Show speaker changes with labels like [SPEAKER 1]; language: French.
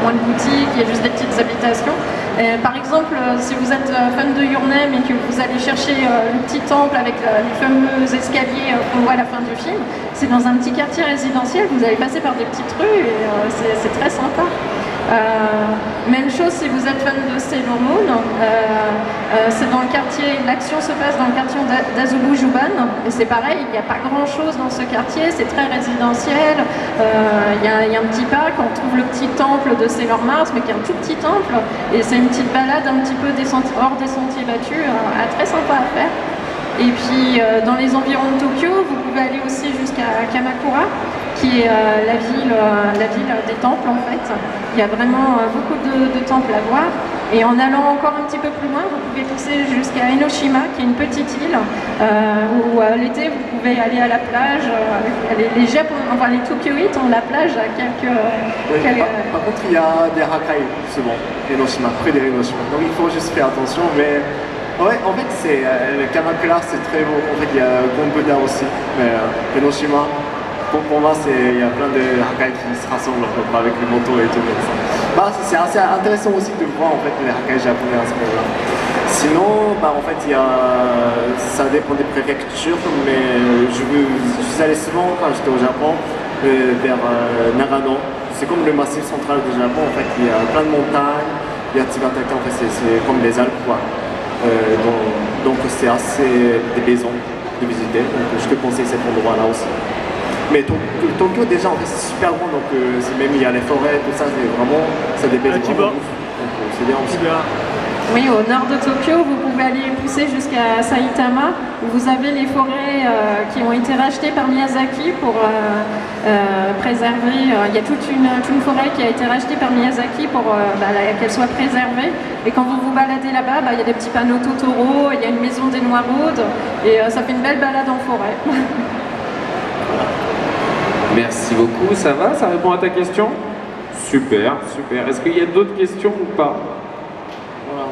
[SPEAKER 1] moins de boutiques, il y a juste des petites habitations. Par exemple, si vous êtes fan de Your Name et que vous allez chercher le petit temple avec les fameux escaliers qu'on voit à la fin du film, c'est dans un petit quartier résidentiel, vous allez passer par des petites rues et c'est très sympa. Même chose si vous êtes fan de Sailor Moon, c'est dans le quartier, l'action se passe dans le quartier d'Azubu-Juban, et c'est pareil, il n'y a pas grand chose dans ce quartier, c'est très résidentiel, il y a un petit parc, on trouve le petit temple de Sailor Mars, mais qui est un tout petit temple, et c'est une petite balade un petit peu hors des sentiers battus, très sympa à faire. Et puis dans les environs de Tokyo, vous pouvez aller aussi jusqu'à Kamakura, qui est la ville des temples en fait. Il y a vraiment beaucoup de temples à voir. Et en allant encore un petit peu plus loin, vous pouvez pousser jusqu'à Enoshima, qui est une petite île, où l'été vous pouvez aller à la plage. Les Tokyoïtes ont la plage à quelques...
[SPEAKER 2] Par contre, il y a des racailles, souvent, Enoshima, près d'Enoshima. Donc il faut juste faire attention, mais... Ouais, en fait, le Kamakura, c'est très beau. En fait, il y a Gonbunda aussi, mais Enoshima, pour moi, il y a plein de racailles qui se rassemblent avec les motos et tout. Bah, c'est assez intéressant aussi de voir en fait les racailles japonais à ce moment-là. Sinon, bah, en fait, ça dépend des préfectures, mais je suis allé souvent quand j'étais au Japon vers Nagano. C'est comme le massif central du Japon. En fait, il y a plein de montagnes. Il y a Tsugatake, en fait, c'est comme les Alpes, quoi. Donc c'est assez déplaisant de visiter, donc je te conseille cet endroit là aussi. Mais Tokyo déjà en fait c'est super grand, donc même il y a les forêts, tout ça, c'est vraiment, ça déplaise vraiment. Donc c'est bien aussi.
[SPEAKER 1] Oui, au nord de Tokyo, vous pouvez aller pousser jusqu'à Saitama, où vous avez les forêts qui ont été rachetées par Miyazaki pour préserver. Il y a toute une forêt qui a été rachetée par Miyazaki pour qu'elle soit préservée. Et quand vous vous baladez là-bas, il y a des petits panneaux Totoro, il y a une maison des Noirs-Rhodes, et ça fait une belle balade en forêt.
[SPEAKER 3] Merci beaucoup, ça va? Ça répond à ta question? Super, super. Est-ce qu'il y a d'autres questions ou pas?
[SPEAKER 2] Voilà,